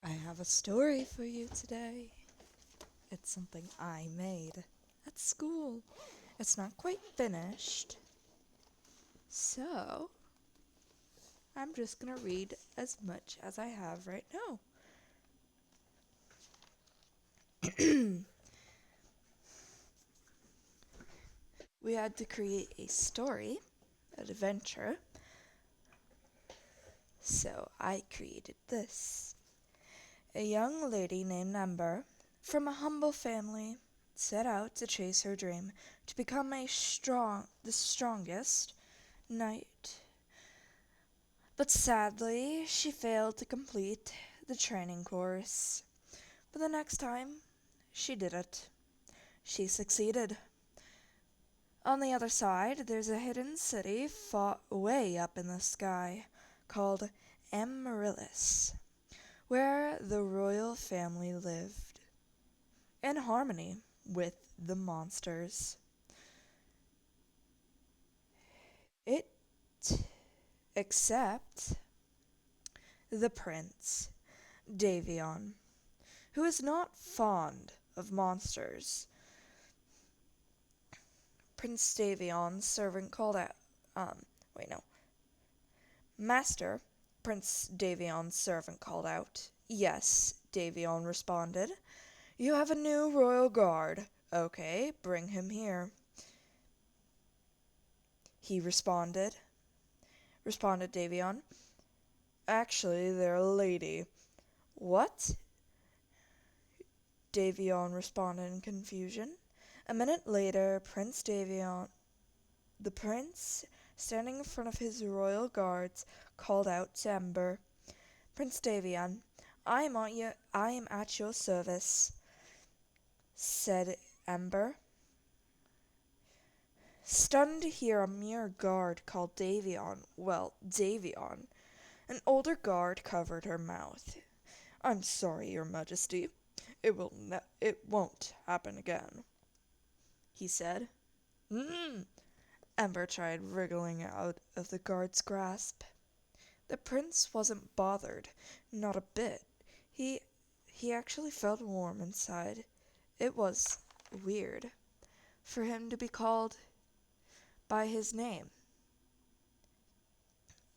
I have a story for you today. It's something I made at school. It's not quite finished, so I'm just gonna read as much as I have right now. We had to create a story, an adventure, so I created this. A young lady named Ember, from a humble family, set out to chase her dream to become the strongest knight. But sadly, she failed to complete the training course. But the next time, she did it. She succeeded. On the other side, there's a hidden city far way up in the sky called Amaryllis, where the royal family lived, in harmony with the monsters. It except the prince, Davion, who is not fond of monsters. Prince Davion's servant called out, wait, no. Master, Prince Davion's servant called out. Yes, Davion responded. You have a new royal guard. Okay, bring him here. He responded Davion. Actually, they're a lady. What? Davion responded in confusion. A minute later, the prince, standing in front of his royal guards, called out to Ember. Prince Davion, I am at your service, said Ember. Stunned to hear a mere guard called Davion. An older guard covered her mouth. I'm sorry, Your Majesty. It won't happen again, he said. Ember tried wriggling out of the guard's grasp. The prince wasn't bothered, not a bit. He actually felt warm inside. It was weird for him to be called by his name,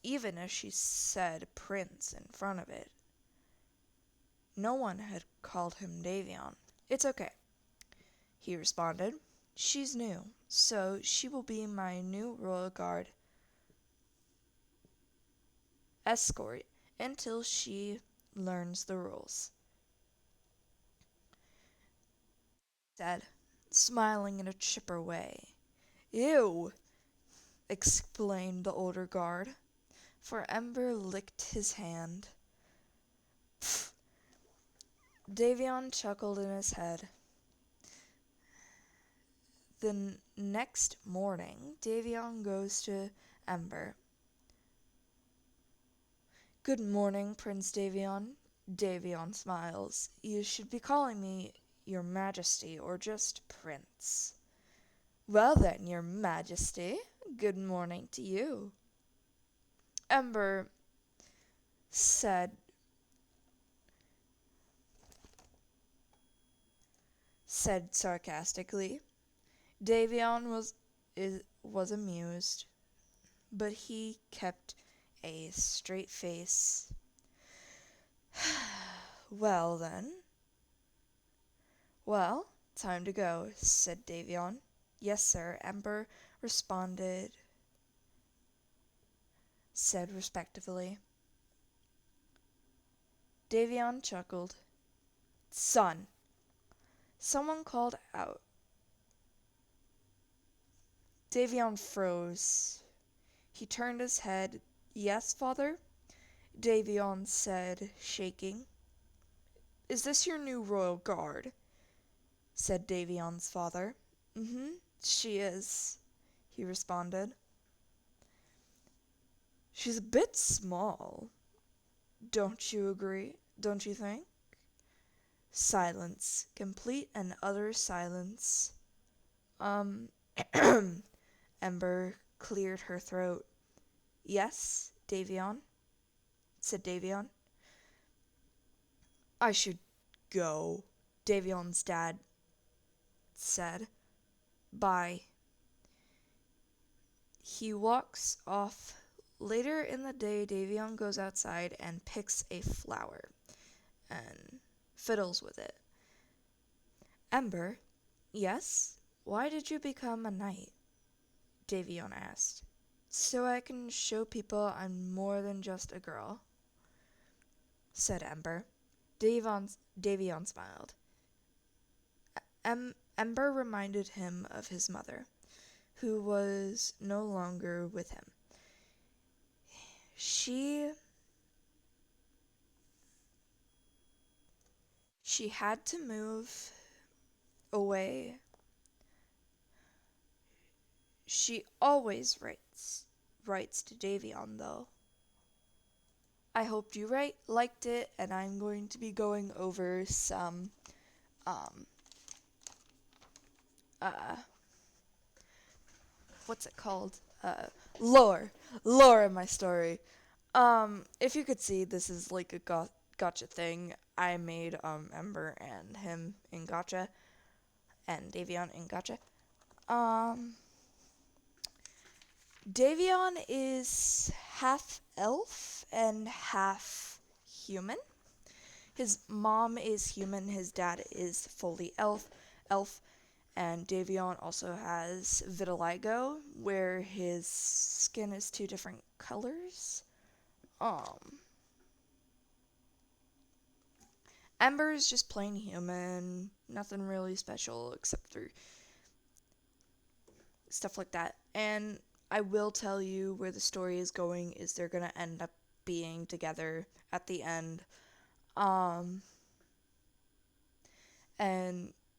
even as she said prince in front of it. No one had called him Davion. It's okay, he responded. She's new, so she will be my new royal guard escort until she learns the rules, said, smiling in a chipper way. Ew, exclaimed the older guard, for Ember licked his hand. Pfft. Davion chuckled in his head. The next morning, Davion goes to Ember. Good morning, Prince Davion. Davion smiles. You should be calling me Your Majesty or just Prince. Well then, Your Majesty, good morning to you, Ember said sarcastically. Davion was amused, but he kept a straight face. Well then. Well, time to go, said Davion. Yes, sir, Ember said respectfully. Davion chuckled. Son, someone called out. Davion froze. He turned his head. Yes, father? Davion said, shaking. Is this your new royal guard? Said Davion's father. She is, he responded. She's a bit small. Don't you agree? Don't you think? Silence. Complete and utter silence. Ember cleared her throat. Yes, Davion, said Davion. I should go, Davion's dad said. Bye. He walks off. Later in the day, Davion goes outside and picks a flower and fiddles with it. Ember, yes? Why did you become a knight? Davion asked. So I can show people I'm more than just a girl, said Ember. Davion smiled. Ember reminded him of his mother, who was no longer with him. She had to move away. She always writes to Davion, though. I hoped you liked it, and I'm going to be going over some um uh what's it called? Lore in my story. If you could see, this is like a gotcha thing. I made Ember and him in gotcha, and Davion in gotcha. Davion is half elf and half human. His mom is human, his dad is fully elf, and Davion also has vitiligo, where his skin is two different colors. Ember is just plain human, nothing really special except for stuff like that. And I will tell you where the story is going is they're gonna end up being together at the end. And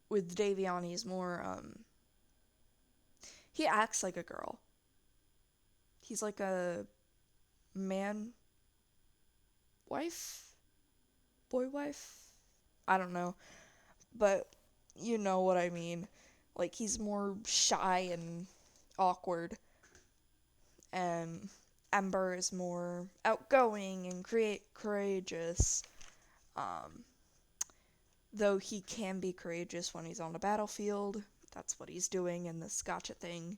with Davion, he's more he acts like a girl. He's like a man wife, boy wife. I don't know, but you know what I mean. Like he's more shy and awkward, and Ember is more outgoing and courageous. Though he can be courageous when he's on the battlefield. That's what he's doing in this gotcha thing.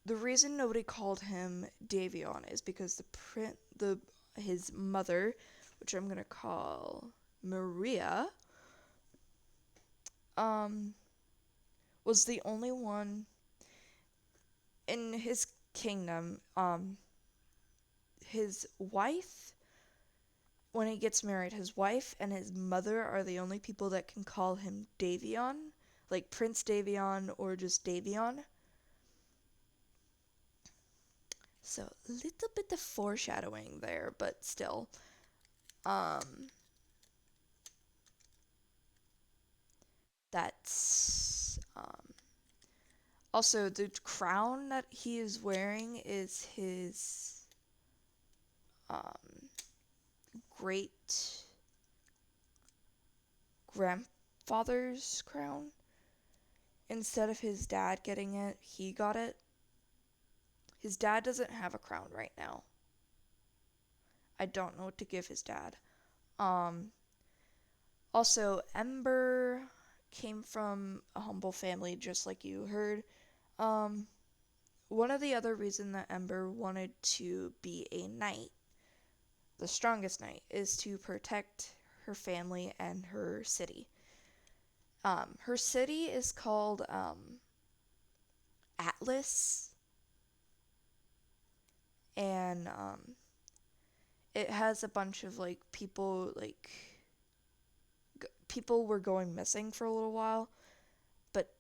The reason nobody called him Davion is because his mother, which I'm gonna call Maria, was the only one in his kingdom. His wife, when he gets married, his wife and his mother are the only people that can call him Davion, like Prince Davion or just Davion. So a little bit of foreshadowing there, but still. That's also the crown that he is wearing is his great grandfather's crown. Instead of his dad getting it, he got it. His dad doesn't have a crown right now. I don't know what to give his dad. Also, Ember came from a humble family, just like you heard. One of the other reasons that Ember wanted to be a knight, the strongest knight, is to protect her family and her city. Her city is called Atlas, and it has a bunch of like people people were going missing for a little while, but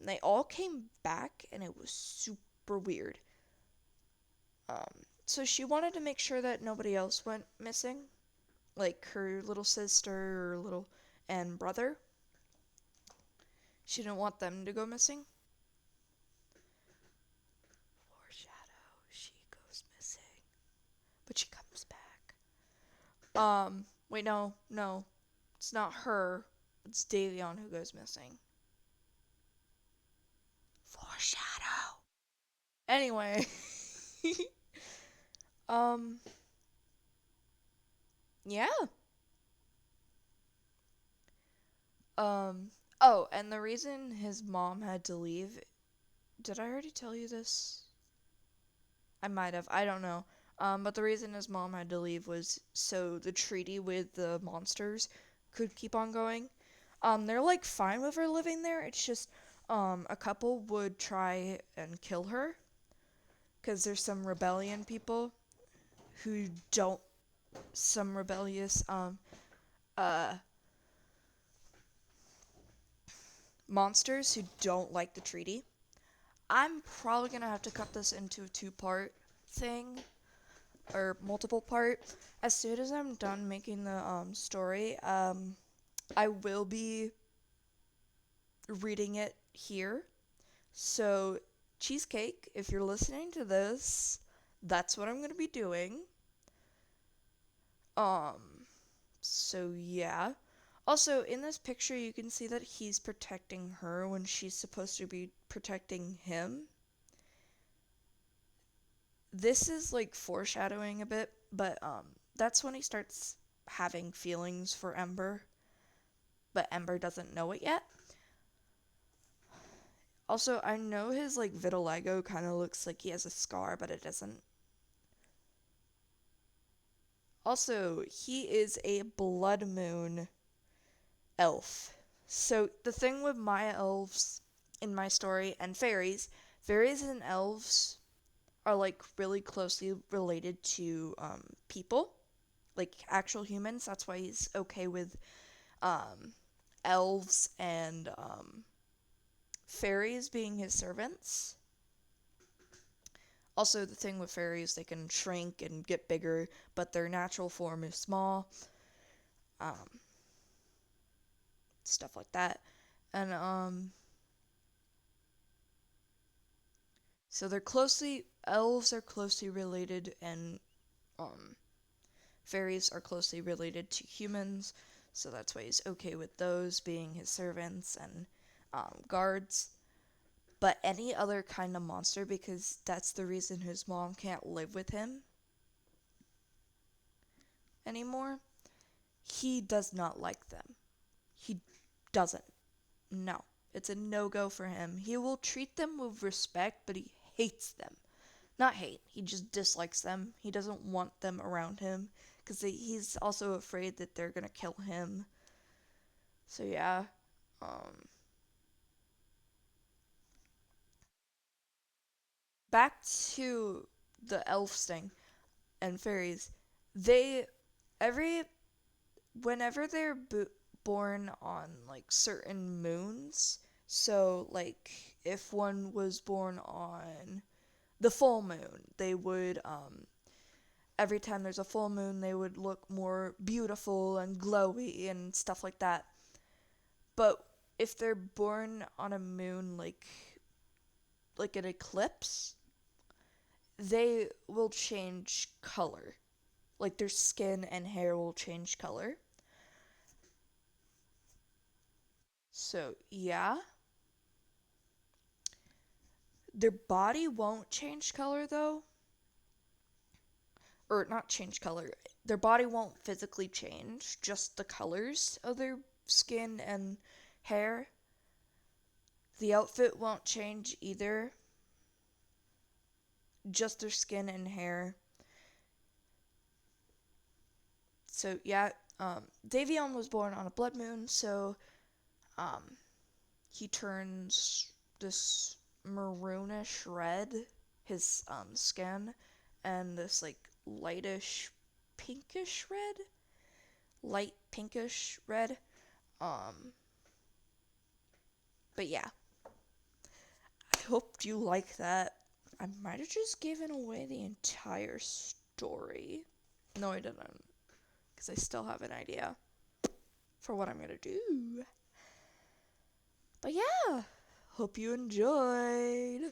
they all came back, and it was super weird. So she wanted to make sure that nobody else went missing, like her little sister or little and brother. She didn't want them to go missing. Foreshadow, she goes missing, but she comes back. Wait, no, it's not her. It's Davion who goes missing. Foreshadow. Anyway, Yeah. Oh, and the reason his mom had to leave, did I already tell you this? I might have. I don't know. But the reason his mom had to leave was so the treaty with the monsters could keep on going. They're like fine with her living there. It's just, a couple would try and kill her because there's some rebellion people who don't, some rebellious, uh, monsters who don't like the treaty. I'm probably gonna have to cut this into a two-part thing or multiple part. As soon as I'm done making the story, I will be reading it here. So, Cheesecake, if you're listening to this, that's what I'm gonna be doing. Um, so yeah. Also, in this picture, you can see that he's protecting her when she's supposed to be protecting him. This is like foreshadowing a bit, but that's when he starts having feelings for Ember, but Ember doesn't know it yet. Also, I know his like vitiligo kind of looks like he has a scar, but it doesn't. Also, he is a blood moon elf. So the thing with my elves in my story and fairies and elves are like really closely related to people, like actual humans. That's why he's okay with um, elves and fairies being his servants. Also, the thing with fairies, they can shrink and get bigger, but their natural form is small. Um, Stuff like that. And so elves are closely related, and um, fairies are closely related to humans. So that's why he's okay with those being his servants and guards. But any other kind of monster, because that's the reason his mom can't live with him anymore, he does not like them. He doesn't. No. It's a no-go for him. He will treat them with respect, but he hates them. Not hate, he just dislikes them. He doesn't want them around him because he's also afraid that they're going to kill him. So yeah. Um Back to the elves thing and fairies. They every whenever they're born on like certain moons, so like if one was born on the full moon, they would every time there's a full moon they would look more beautiful and glowy and stuff like that. But if they're born on a moon like an eclipse, they will change color. Like their skin and hair will change color. So, yeah. Their body won't change color though. Or not change color. Their body won't physically change, just the colors of their skin and hair. The outfit won't change either, just their skin and hair. So yeah, Davion was born on a blood moon, so um, he turns this maroonish red, his skin, and this like lightish pinkish red, light pinkish red. Um, but yeah, I hope you like that. I might have just given away the entire story. No, I didn't, because I still have an idea for what I'm gonna do. But yeah, hope you enjoyed.